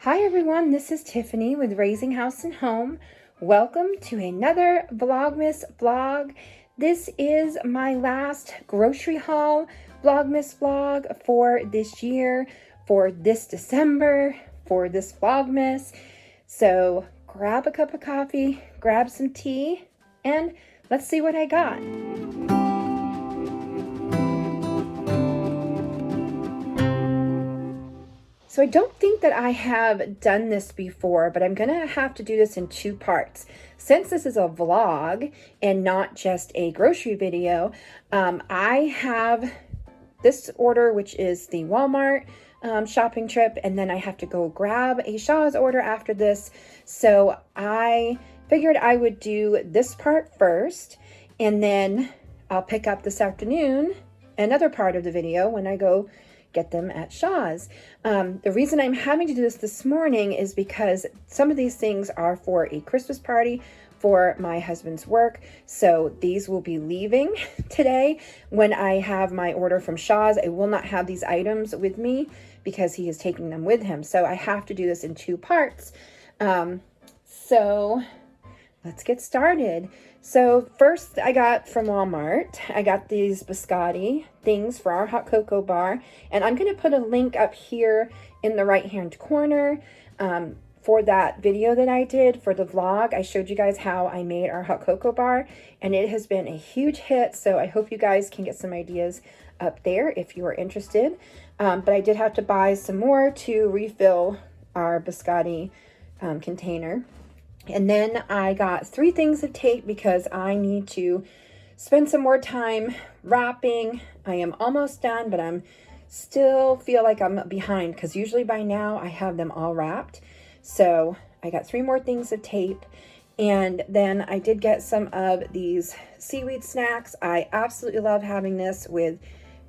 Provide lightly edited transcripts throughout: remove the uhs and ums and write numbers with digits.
Hi everyone, this is Tiffany with Raising House and Home. Welcome to another Vlogmas vlog. This is my last grocery haul Vlogmas vlog for this year, for this December, for this Vlogmas. So grab a cup of coffee, grab some tea, and let's see what I got. So I don't think that I have done this before, but I'm gonna have to do this in two parts. Since this is a vlog and not just a grocery video, I have this order, which is the Walmart shopping trip, and then I have to go grab a Shaw's order after this. So I figured I would do this part first, and then I'll pick up this afternoon another part of the video when I go get them at Shaw's. The reason I'm having to do this morning is because some of these things are for a Christmas party for my husband's work. So these will be leaving today when I have my order from Shaw's. I will not have these items with me because he is taking them with him. So I have to do this in two parts. So let's get started. So first I got from Walmart, I got these biscotti things for our hot cocoa bar. And I'm going to put a link up here in the right hand corner for that video that I did for the vlog. I showed you guys how I made our hot cocoa bar, and it has been a huge hit. So I hope you guys can get some ideas up there if you are interested. But I did have to buy some more to refill our biscotti container. And then I got 3 things of tape because I need to spend some more time wrapping. I am almost done, but I'm still feel like I'm behind because usually by now I have them all wrapped. So I got 3 more things of tape. And then I did get some of these seaweed snacks. I absolutely love having this with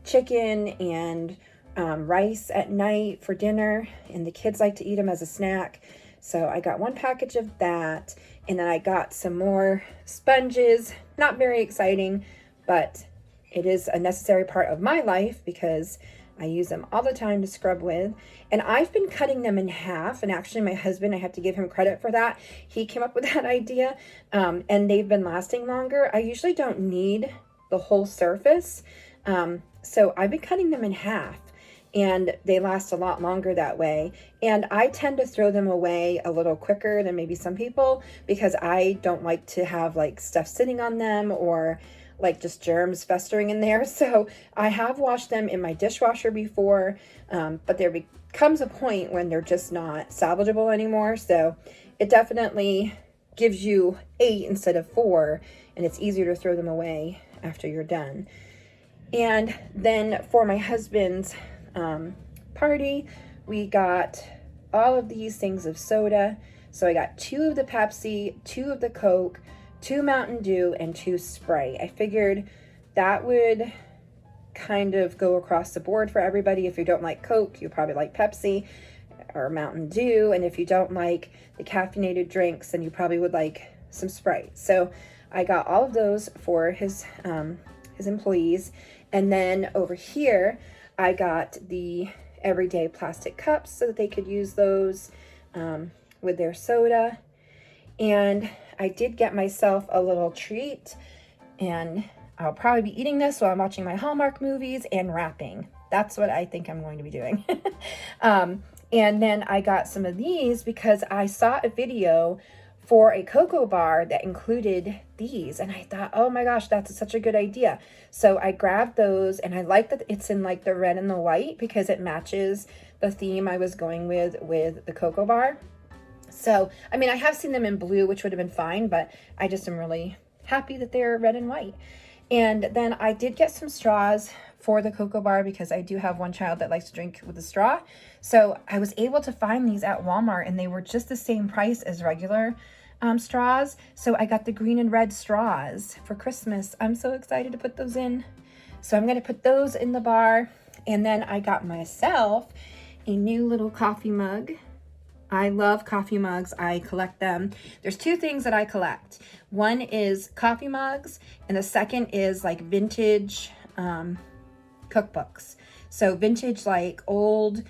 chicken and rice at night for dinner. And the kids like to eat them as a snack. So I got 1 package of that, and then I got some more sponges. Not very exciting, but it is a necessary part of my life because I use them all the time to scrub with. And I've been cutting them in half, and actually my husband, I have to give him credit for that. He came up with that idea, and they've been lasting longer. I usually don't need the whole surface, so I've been cutting them in half. And they last a lot longer that way. And I tend to throw them away a little quicker than maybe some people because I don't like to have like stuff sitting on them or like just germs festering in there. So I have washed them in my dishwasher before, but there becomes a point when they're just not salvageable anymore. So it definitely gives you 8 instead of 4, and it's easier to throw them away after you're done. And then for my husband's party, we got all of these things of soda. So I got 2 of the Pepsi, 2 of the Coke, 2 Mountain Dew, and 2 Sprite. I figured that would kind of go across the board for everybody. If you don't like Coke, you probably like Pepsi or Mountain Dew. And if you don't like the caffeinated drinks, then you probably would like some Sprite. So I got all of those for his employees. And then over here, I got the everyday plastic cups so that they could use those with their soda. And I did get myself a little treat, and I'll probably be eating this while I'm watching my Hallmark movies and wrapping. That's what I think I'm going to be doing. And then I got some of these because I saw a video for a cocoa bar that included these, and I thought, oh my gosh, that's such a good idea. So I grabbed those, and I like that it's in like the red and the white because it matches the theme I was going with the cocoa bar. So I mean, I have seen them in blue, which would have been fine, but I just am really happy that they're red and white. And then I did get some straws for the cocoa bar because I do have one child that likes to drink with a straw. So I was able to find these at Walmart, and they were just the same price as regular straws. So I got the green and red straws for Christmas. I'm so excited to put those in. So I'm going to put those in the bar. And then I got myself a new little coffee mug. I love coffee mugs. I collect them. There's 2 things that I collect. One is coffee mugs, and the second is like vintage cookbooks. So vintage, like old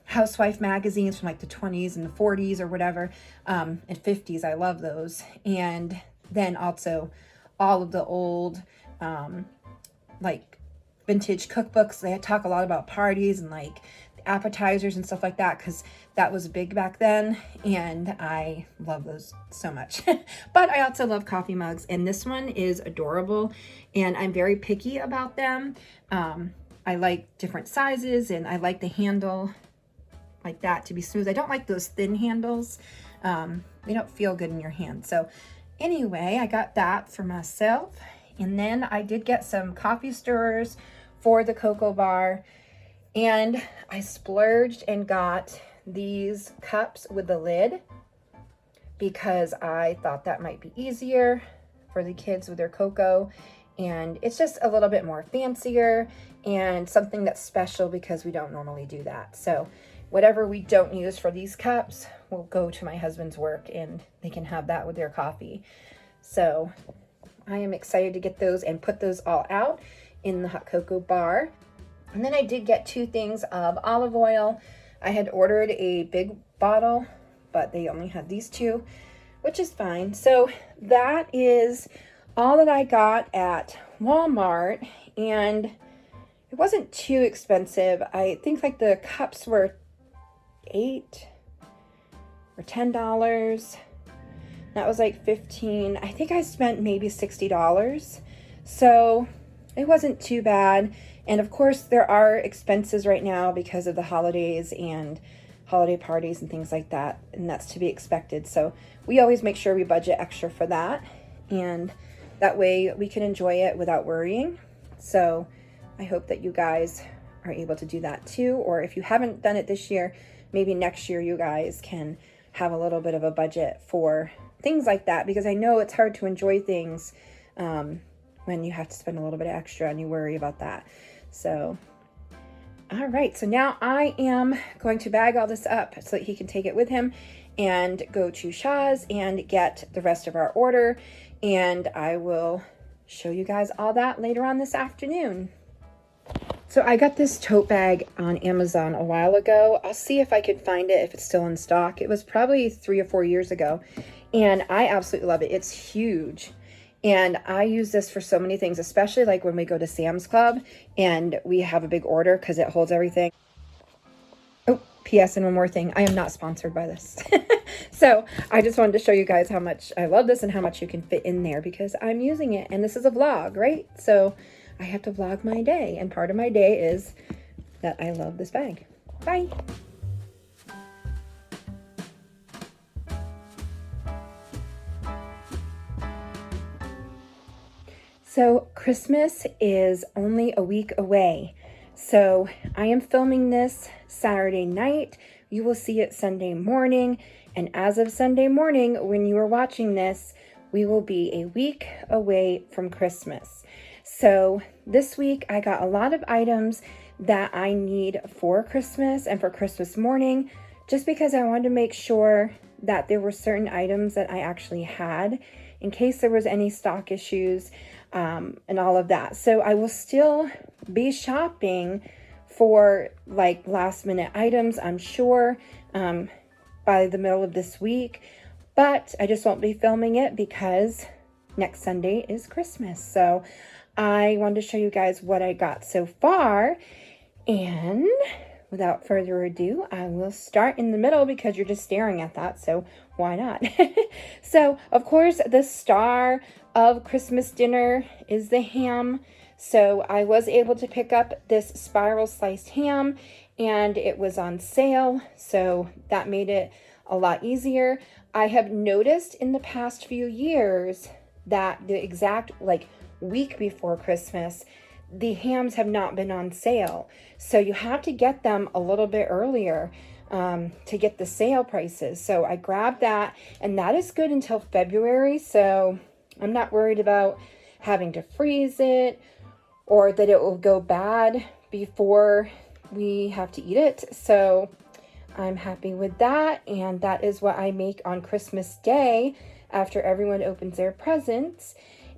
housewife magazines from like the 20s and the 40s or whatever, and 50s. I love those. And then also all of the old like vintage cookbooks. They talk a lot about parties and like appetizers and stuff like that, because that was big back then, and I love those so much. But I also love coffee mugs, and this one is adorable, and I'm very picky about them. I like different sizes, and I like the handle like that to be smooth. I don't like those thin handles. They don't feel good in your hand. So anyway, I got that for myself. And then I did get some coffee stirrers for the cocoa bar. And I splurged and got these cups with the lid because I thought that might be easier for the kids with their cocoa. And it's just a little bit more fancier and something that's special because we don't normally do that. So whatever we don't use for these cups will go to my husband's work, and they can have that with their coffee. So I am excited to get those and put those all out in the hot cocoa bar. And then I did get 2 things of olive oil. I had ordered a big bottle, but they only had these 2, which is fine. So that is all that I got at Walmart, and it wasn't too expensive. I think like the cups were $8 or $10. That was like $15. I think I spent maybe $60. So it wasn't too bad. And of course there are expenses right now because of the holidays and holiday parties and things like that. And that's to be expected. So we always make sure we budget extra for that. And that way we can enjoy it without worrying. So I hope that you guys are able to do that too. Or if you haven't done it this year, maybe next year you guys can have a little bit of a budget for things like that, because I know it's hard to enjoy things when you have to spend a little bit extra and you worry about that. So, all right. So now I am going to bag all this up so that he can take it with him and go to Shaw's and get the rest of our order. And I will show you guys all that later on this afternoon. So I got this tote bag on Amazon a while ago. I'll see if I can find it, if it's still in stock. It was probably 3 or 4 years ago, and I absolutely love it. It's huge, and I use this for so many things, especially like when we go to Sam's Club and we have a big order because it holds everything. Oh, P.S. and one more thing. I am not sponsored by this. So I just wanted to show you guys how much I love this and how much you can fit in there because I'm using it, and this is a vlog, right? So I have to vlog my day, and part of my day is that I love this bag. Bye. So Christmas is only a week away. So I am filming this Saturday night. You will see it Sunday morning. And as of Sunday morning, when you are watching this, we will be a week away from Christmas. So this week I got a lot of items that I need for Christmas and for Christmas morning, just because I wanted to make sure that there were certain items that I actually had in case there was any stock issues and all of that. So I will still be shopping for like last minute items, I'm sure, by the middle of this week, but I just won't be filming it because next Sunday is Christmas. So I wanted to show you guys what I got so far, and without further ado, I will start in the middle because you're just staring at that, so why not? So, of course, the star of Christmas dinner is the ham. So I was able to pick up this spiral sliced ham, and it was on sale, so that made it a lot easier. I have noticed in the past few years that the exact week before Christmas, the hams have not been on sale. So you have to get them a little bit earlier to get the sale prices. So I grabbed that, and that is good until February. So I'm not worried about having to freeze it or that it will go bad before we have to eat it. So I'm happy with that. And that is what I make on Christmas Day after everyone opens their presents.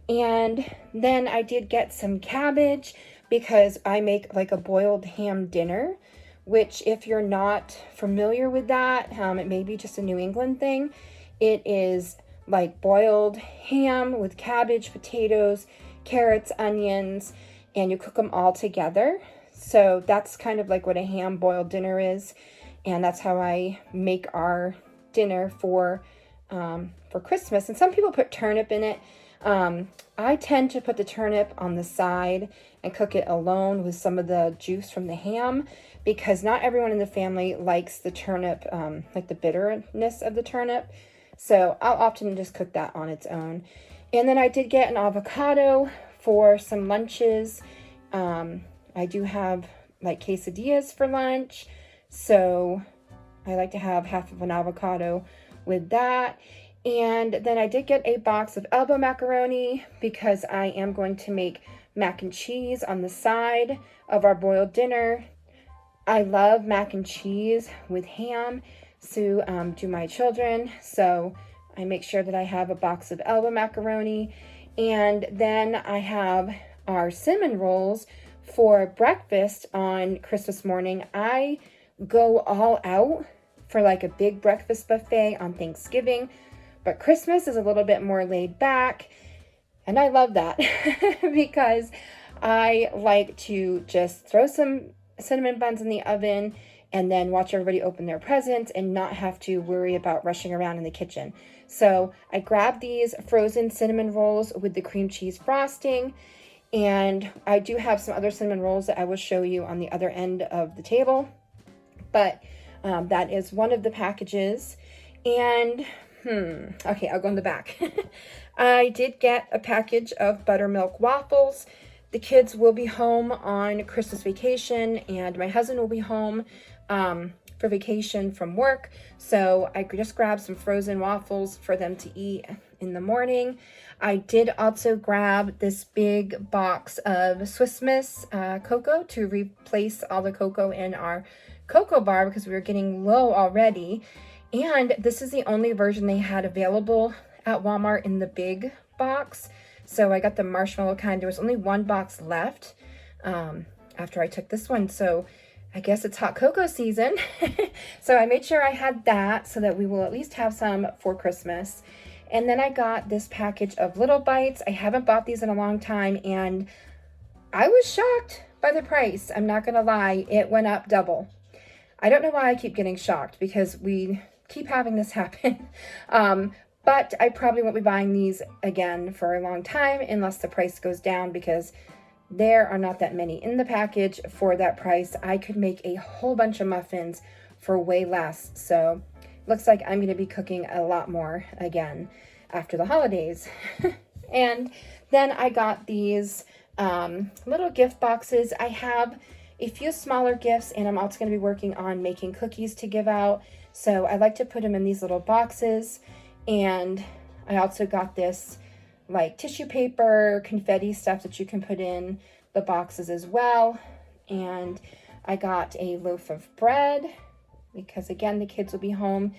And then I did get some cabbage because I make like a boiled ham dinner which if you're not familiar with that, it may be just a New England thing. It is like boiled ham with cabbage, potatoes, carrots, onions, and you cook them all together. So that's kind of like what a ham boiled dinner is. And that's how I make our dinner for Christmas. And some people put turnip in it. I tend to put the turnip on the side and cook it alone with some of the juice from the ham, because not everyone in the family likes the turnip, like the bitterness of the turnip. So I'll often just cook that on its own. And then I did get an avocado for some lunches. I do have like quesadillas for lunch, so I like to have half of an avocado with that. And then I did get a box of elbow macaroni because I am going to make mac and cheese on the side of our boiled dinner. I love mac and cheese with ham, so do my children. So I make sure that I have a box of elbow macaroni. And then I have our cinnamon rolls for breakfast on Christmas morning. I go all out for like a big breakfast buffet on Thanksgiving, but Christmas is a little bit more laid back, and I love that because I like to just throw some cinnamon buns in the oven and then watch everybody open their presents and not have to worry about rushing around in the kitchen. So I grabbed these frozen cinnamon rolls with the cream cheese frosting, and I do have some other cinnamon rolls that I will show you on the other end of the table, but that is one of the packages. And okay, I'll go in the back. I did get a package of buttermilk waffles. The kids will be home on Christmas vacation, and my husband will be home for vacation from work. So I just grabbed some frozen waffles for them to eat in the morning. I did also grab this big box of Swiss Miss cocoa to replace all the cocoa in our cocoa bar because we were getting low already. And this is the only version they had available at Walmart in the big box. So I got the marshmallow kind. There was only one box left after I took this one. So I guess it's hot cocoa season. So I made sure I had that so that we will at least have some for Christmas. And then I got this package of Little Bites. I haven't bought these in a long time, and I was shocked by the price. I'm not gonna lie, it went up double. I don't know why I keep getting shocked, because we keep having this happen. But I probably won't be buying these again for a long time unless the price goes down, because there are not that many in the package for that price. I could make a whole bunch of muffins for way less. So looks like I'm going to be cooking a lot more again after the holidays. And then I got these little gift boxes. I have a few smaller gifts, and I'm also going to be working on making cookies to give out. So I like to put them in these little boxes. And I also got this like tissue paper, confetti stuff that you can put in the boxes as well. And I got a loaf of bread because, again, the kids will be home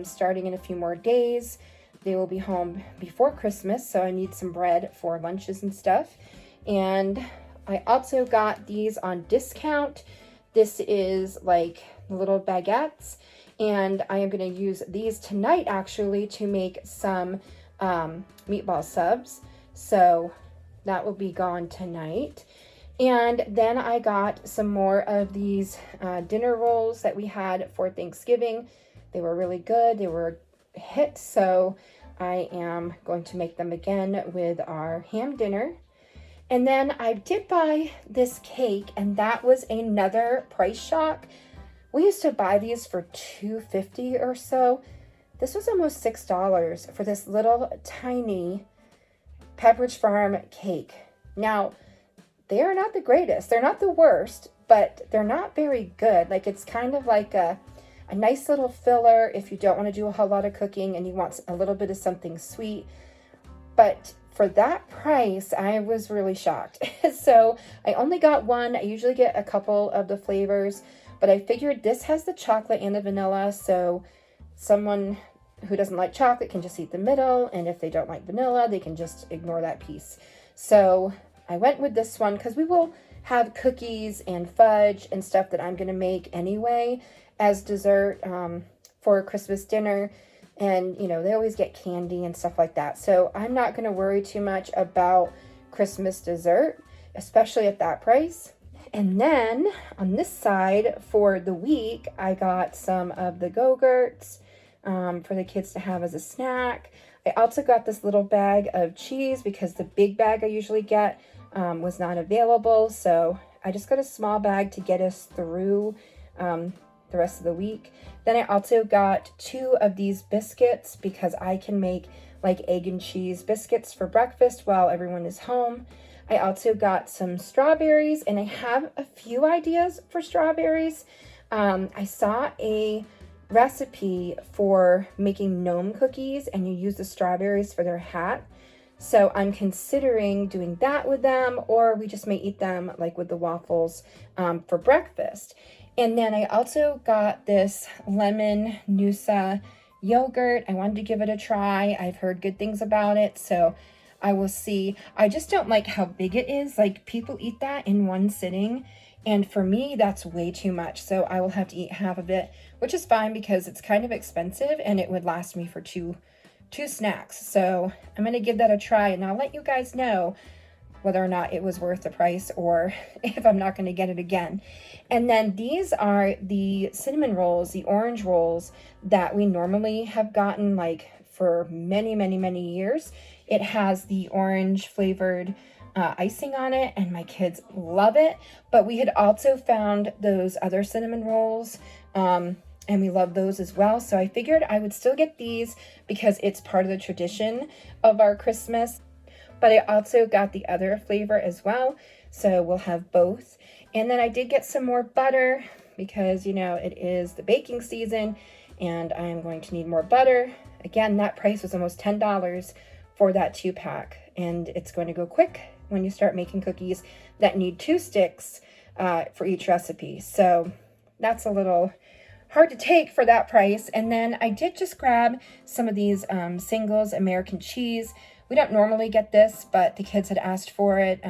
starting in a few more days. They will be home before Christmas, so I need some bread for lunches and stuff. And I also got these on discount. This is like little baguettes, and I am going to use these tonight actually to make some meatball subs. So that will be gone tonight. And then I got some more of these dinner rolls that we had for Thanksgiving. They were really good. They were a hit. So I am going to make them again with our ham dinner. And then I did buy this cake, and that was another price shock. We used to buy these for $2.50 or so. This was almost $6 for this little tiny Pepperidge Farm cake. Now, they are not the greatest. They're not the worst, but they're not very good. Like, it's kind of like a nice little filler if you don't want to do a whole lot of cooking and you want a little bit of something sweet. But for that price, I was really shocked. So I only got one. I usually get a couple of the flavors, but I figured this has the chocolate and the vanilla, so someone who doesn't like chocolate can just eat the middle, and if they don't like vanilla, they can just ignore that piece. So I went with this one because we will have cookies and fudge and stuff that I'm going to make anyway as dessert for Christmas dinner. And, you know, they always get candy and stuff like that. So I'm not going to worry too much about Christmas dessert, especially at that price. And then on this side for the week, I got some of the Go-Gurts for the kids to have as a snack. I also got this little bag of cheese because the big bag I usually get was not available. So I just got a small bag to get us through the rest of the week. Then I also got 2 of these biscuits because I can make like egg and cheese biscuits for breakfast while everyone is home. I also got some strawberries, and I have a few ideas for strawberries. I saw a recipe for making gnome cookies, and you use the strawberries for their hat. So I'm considering doing that with them, or we just may eat them like with the waffles for breakfast. And then I also got this lemon Noosa yogurt. I wanted to give it a try. I've heard good things about it, so I will see. I just don't like how big it is. Like, people eat that in one sitting, and for me, that's way too much. So I will have to eat half of it, which is fine because it's kind of expensive and it would last me for two snacks. So I'm going to give that a try, and I'll let you guys know whether or not it was worth the price or if I'm not going to get it again. And then these are the cinnamon rolls, the orange rolls that we normally have gotten like for many, many, many years. It has the orange flavored icing on it, and my kids love it. But we had also found those other cinnamon rolls, and we love those as well. So I figured I would still get these because it's part of the tradition of our Christmas. But I also got the other flavor as well, so we'll have both. And then I did get some more butter because, you know, it is the baking season and I'm going to need more butter. Again, that price was almost $10 for that 2-pack, and it's going to go quick when you start making cookies that need 2 sticks for each recipe. So that's a little hard to take for that price. And then I did just grab some of these Singles American cheese. We don't normally get this, but the kids had asked for it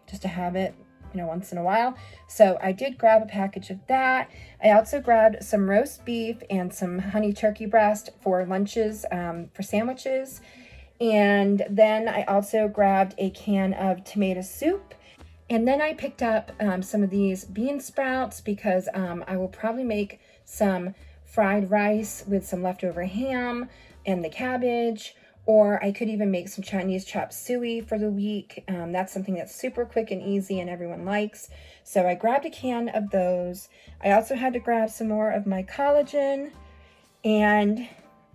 just to have it, you know, once in a while. So I did grab a package of that. I also grabbed some roast beef and some honey turkey breast for lunches, for sandwiches. And then I also grabbed a can of tomato soup. And then I picked up some of these bean sprouts because I will probably make some fried rice with some leftover ham and the cabbage. Or I could even make some Chinese chop suey for the week. That's something that's super quick and easy and everyone likes. So I grabbed a can of those. I also had to grab some more of my collagen. And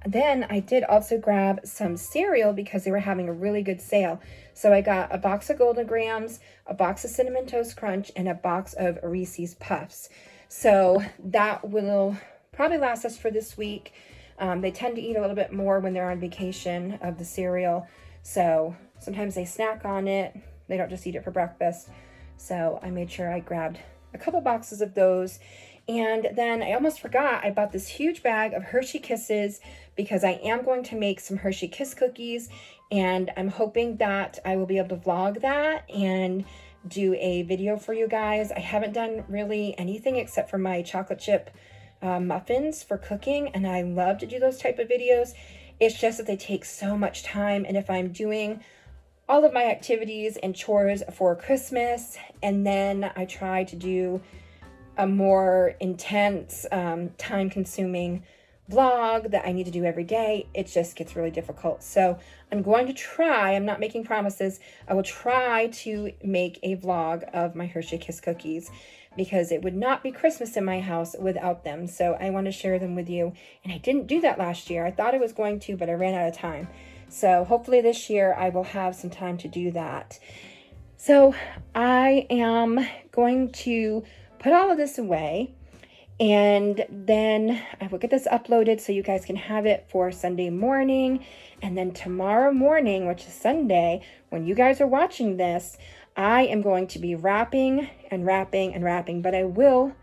then I did also grab some cereal because they were having a really good sale. So I got a box of Golden Grams, a box of Cinnamon Toast Crunch, and a box of Reese's Puffs. So that will probably last us for this week. They tend to eat a little bit more when they're on vacation of the cereal. So sometimes they snack on it. They don't just eat it for breakfast. So I made sure I grabbed a couple boxes of those. And then I almost forgot, I bought this huge bag of Hershey Kisses because I am going to make some Hershey Kiss cookies. And I'm hoping that I will be able to vlog that and do a video for you guys. I haven't done really anything except for my chocolate chip muffins for cooking, and I love to do those type of videos. It's just that they take so much time, and if I'm doing all of my activities and chores for Christmas and then I try to do a more intense time-consuming vlog that I need to do every day, it just gets really difficult. So I'm going to try, I'm not making promises, I will try to make a vlog of my Hershey Kiss cookies, because it would not be Christmas in my house without them. So I want to share them with you. And I didn't do that last year. I thought I was going to, but I ran out of time. So hopefully this year I will have some time to do that. So I am going to put all of this away, and then I will get this uploaded so you guys can have it for Sunday morning. And then tomorrow morning, which is Sunday, when you guys are watching this, I am going to be wrapping and wrapping and wrapping, but I will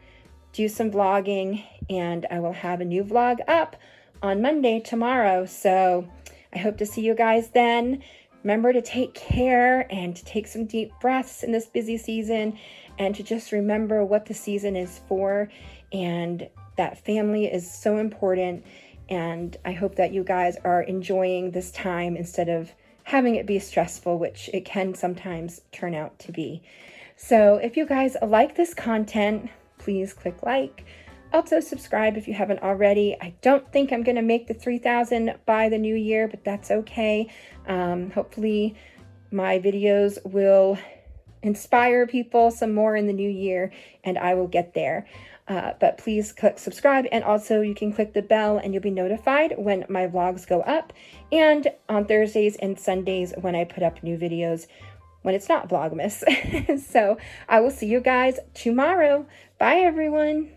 do some vlogging, and I will have a new vlog up on Monday tomorrow. So I hope to see you guys then. Remember to take care and to take some deep breaths in this busy season, and to just remember what the season is for, and that family is so important. And I hope that you guys are enjoying this time instead of having it be stressful, which it can sometimes turn out to be. So if you guys like this content, please click like. Also subscribe if you haven't already. I don't think I'm going to make the 3,000 by the new year, but that's okay. Hopefully my videos will inspire people some more in the new year, and I will get there. But please click subscribe, and also you can click the bell and you'll be notified when my vlogs go up, and on Thursdays and Sundays when I put up new videos when it's not Vlogmas. So I will see you guys tomorrow. Bye everyone.